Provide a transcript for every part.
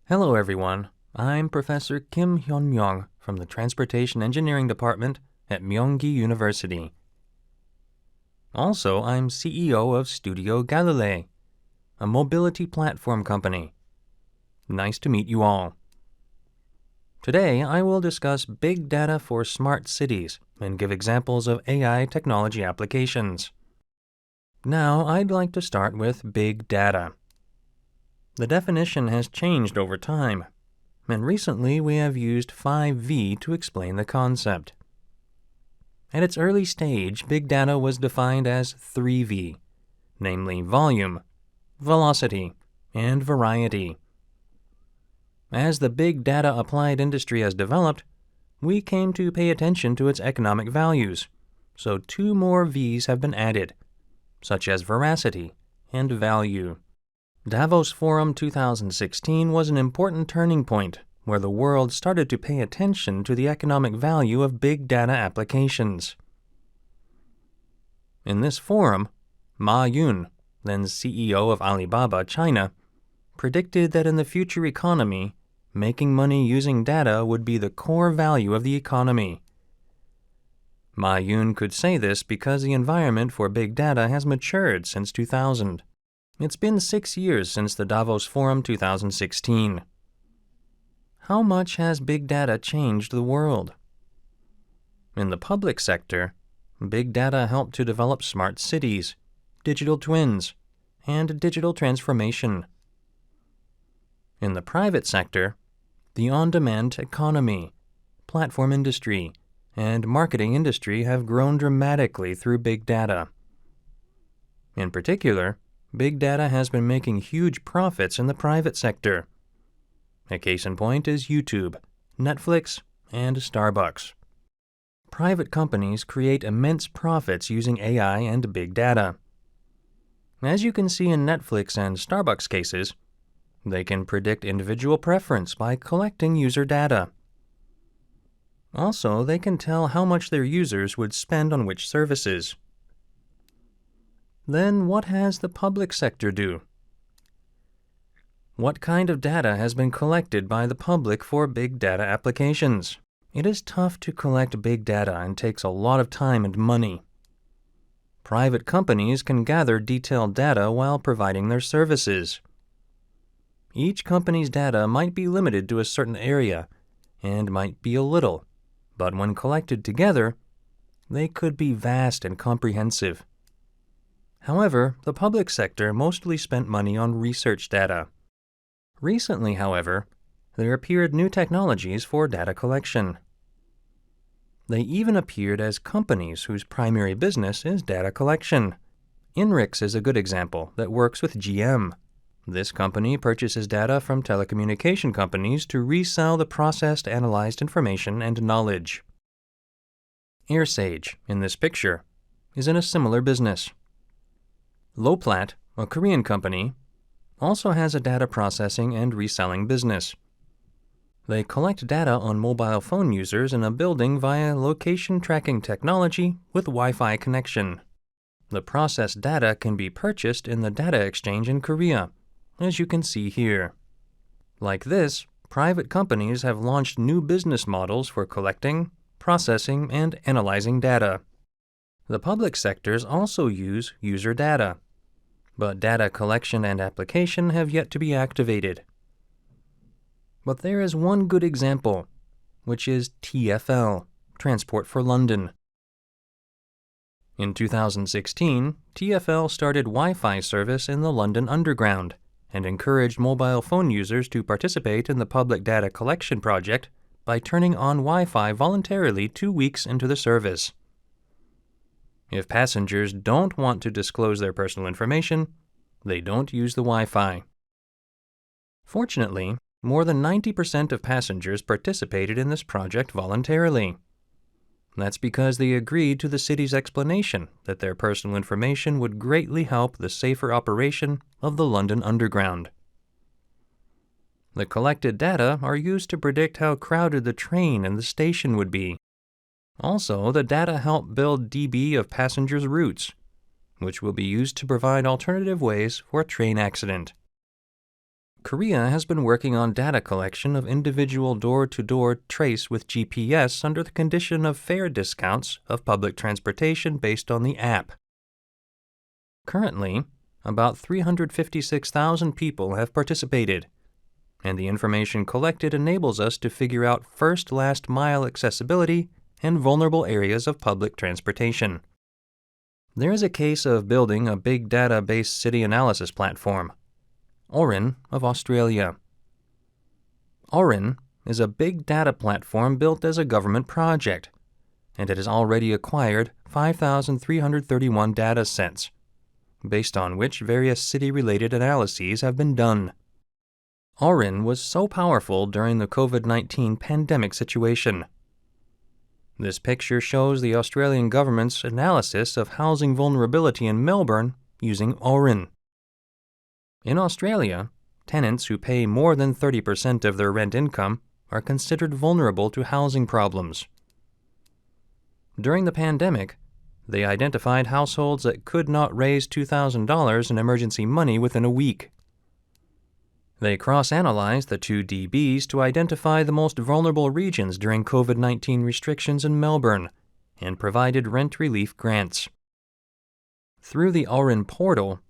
Hello everyone, I'm Professor Hyun Myeong from the Transportation Engineering Department at Myeonggi University. Also, I'm CEO of Studio Galilei, a mobility platform company. Nice to meet you all. Today, I will discuss big data for smart cities and give examples of AI technology applications. Now, I'd like to start with big data. The definition has changed over time, and recently we have used 5V to explain the concept. At its early stage, big data was defined as 3V, namely volume, velocity, and variety. As the big data applied industry has developed, we came to pay attention to its economic values, so 2 more V's have been added, such as veracity and value. Davos Forum 2016 was an important turning point where the world started to pay attention to the economic value of big data applications. In this forum, Ma Yun, then CEO of Alibaba China, predicted that in the future economy, making money using data would be the core value of the economy. Ma Yun could say this because the environment for big data has matured since 2000. It's been 6 years since the Davos Forum 2016. How much has big data changed the world? In the public sector, big data helped to develop smart cities, digital twins, and digital transformation. In the private sector, the on-demand economy, platform industry, and marketing industry have grown dramatically through big data. In particular, big data has been making huge profits in the private sector. A case in point is YouTube, Netflix, and Starbucks. Private companies create immense profits using AI and big data. As you can see in Netflix and Starbucks cases, they can predict individual preference by collecting user data. Also, they can tell how much their users would spend on which services. Then what has the public sector do? What kind of data has been collected by the public for big data applications? It is tough to collect big data and takes a lot of time and money. Private companies can gather detailed data while providing their services. Each company's data might be limited to a certain area and might be a little, but when collected together, they could be vast and comprehensive. However, the public sector mostly spent money on research data. Recently, however, there appeared new technologies for data collection. They even appeared as companies whose primary business is data collection. Inrix is a good example that works with GM. This company purchases data from telecommunication companies to resell the processed analyzed information and knowledge. AirSage, in this picture, is in a similar business. Loplat, a Korean company, also has a data processing and reselling business. They collect data on mobile phone users in a building via location tracking technology with Wi-Fi connection. The processed data can be purchased in the data exchange in Korea, as you can see here. Like this, private companies have launched new business models for collecting, processing, and analyzing data. The public sectors also use user data, but data collection and application have yet to be activated. But there is one good example, which is TfL, Transport for London. In 2016, TfL started Wi-Fi service in the London Underground and encouraged mobile phone users to participate in the public data collection project by turning on Wi-Fi voluntarily 2 weeks into the service. If passengers don't want to disclose their personal information, they don't use the Wi-Fi. Fortunately, more than 90% of passengers participated in this project voluntarily. That's because they agreed to the city's explanation that their personal information would greatly help the safer operation of the London Underground. The collected data are used to predict how crowded the train and the station would be. Also, the data help build DB of passengers' routes, which will be used to provide alternative ways for a train accident. Korea has been working on data collection of individual door-to-door trace with GPS under the condition of fare discounts of public transportation based on the app. Currently, about 356,000 people have participated, and the information collected enables us to figure out first-last mile accessibility and vulnerable areas of public transportation. There is a case of building a big data-based city analysis platform. Orin of Australia. Orin is a big data platform built as a government project, and it has already acquired 5,331 data sets, based on which various city-related analyses have been done. Orin was so powerful during the COVID-19 pandemic situation. This picture shows the Australian government's analysis of housing vulnerability in Melbourne using Orin. In Australia, tenants who pay more than 30% of their rent income are considered vulnerable to housing problems. During the pandemic, they identified households that could not raise $2,000 in emergency money within a week. They cross-analyzed the two DBs to identify the most vulnerable regions during COVID-19 restrictions in Melbourne and provided rent relief grants. Through the Orin portal,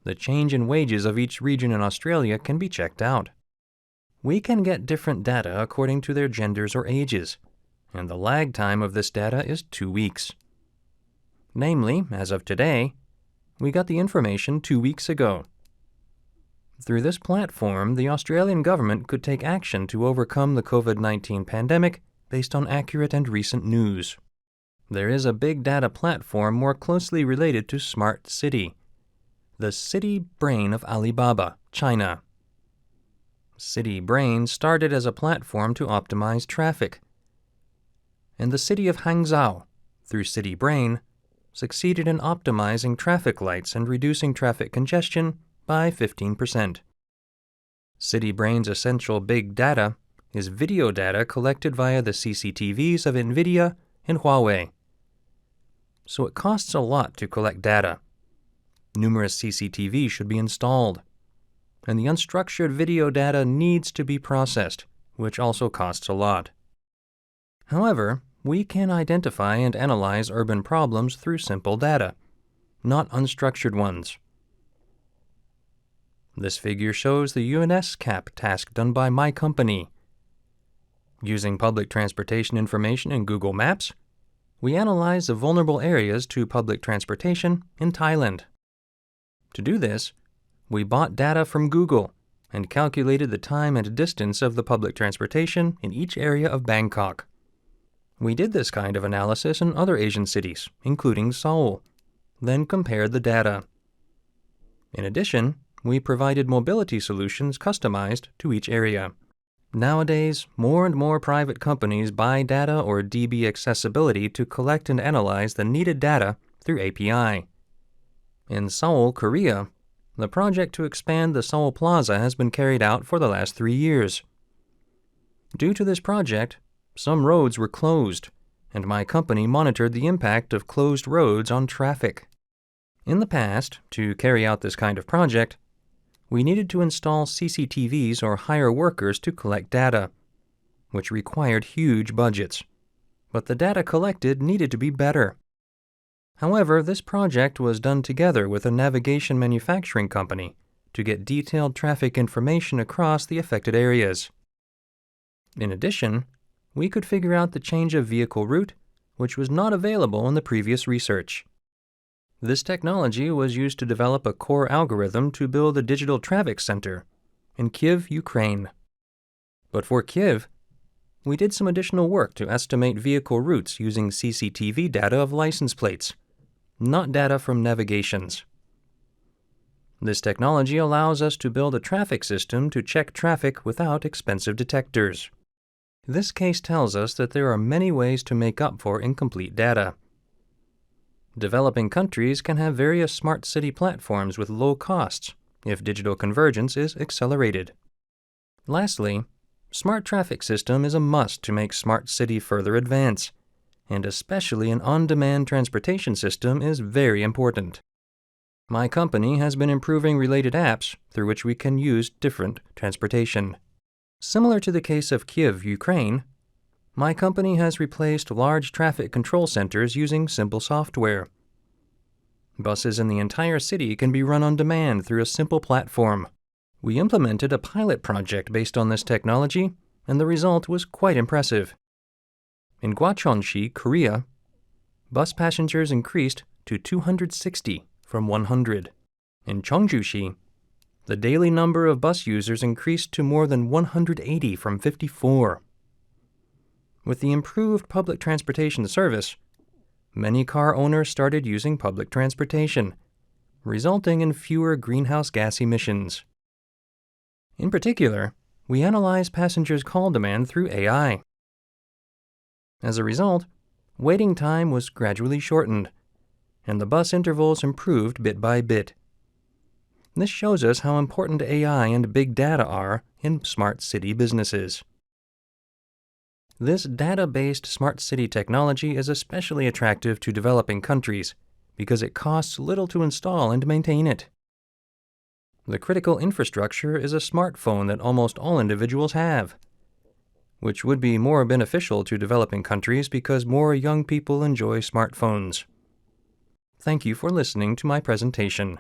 the change in wages of each region in Australia can be checked out. We can get different data according to their genders or ages, and the lag time of this data is 2 weeks. Namely, as of today, we got the information 2 weeks ago. Through this platform, the Australian government could take action to overcome the COVID-19 pandemic based on accurate and recent news. There is a big data platform more closely related to Smart City, the City Brain of Alibaba, China. City Brain started as a platform to optimize traffic, and the city of Hangzhou, through City Brain, succeeded in optimizing traffic lights and reducing traffic congestion by 15%. City Brain's essential big data is video data collected via the CCTVs of NVIDIA and Huawei. So it costs a lot to collect data. Numerous CCTVs should be installed, and the unstructured video data needs to be processed, which also costs a lot. However, we can identify and analyze urban problems through simple data, not unstructured ones. This figure shows the UNSCAP task done by my company. Using public transportation information in Google Maps, we analyze the vulnerable areas to public transportation in Thailand. To do this, we bought data from Google and calculated the time and distance of the public transportation in each area of Bangkok. We did this kind of analysis in other Asian cities, including Seoul, then compared the data. In addition, we provided mobility solutions customized to each area. Nowadays, more and more private companies buy data or DB accessibility to collect and analyze the needed data through API. In Seoul, Korea, the project to expand the Seoul Plaza has been carried out for the last 3 years. Due to this project, some roads were closed, and my company monitored the impact of closed roads on traffic. In the past, to carry out this kind of project, we needed to install CCTVs or hire workers to collect data, which required huge budgets. But the data collected needed to be better. However, this project was done together with a navigation manufacturing company to get detailed traffic information across the affected areas. In addition, we could figure out the change of vehicle route, which was not available in the previous research. This technology was used to develop a core algorithm to build a digital traffic center in Kyiv, Ukraine. But for Kyiv, we did some additional work to estimate vehicle routes using CCTV data of license plates, not data from navigations. This technology allows us to build a traffic system to check traffic without expensive detectors. This case tells us that there are many ways to make up for incomplete data. Developing countries can have various smart city platforms with low costs if digital convergence is accelerated. Lastly, smart traffic system is a must to make smart city further advance, and especially an on-demand transportation system is very important. My company has been improving related apps through which we can use different transportation. Similar to the case of Kiev, Ukraine, my company has replaced large traffic control centers using simple software. Buses in the entire city can be run on demand through a simple platform. We implemented a pilot project based on this technology, and the result was quite impressive. In Gwacheon-si, Korea, bus passengers increased to 260 from 100. In Cheongju-si, the daily number of bus users increased to more than 180 from 54. With the improved public transportation service, many car owners started using public transportation, resulting in fewer greenhouse gas emissions. In particular, we analyzed passengers' call demand through AI. As a result, waiting time was gradually shortened, and the bus intervals improved bit by bit. This shows us how important AI and big data are in smart city businesses. This data-based smart city technology is especially attractive to developing countries because it costs little to install and maintain it. The critical infrastructure is a smartphone that almost all individuals have, which would be more beneficial to developing countries because more young people enjoy smartphones. Thank you for listening to my presentation.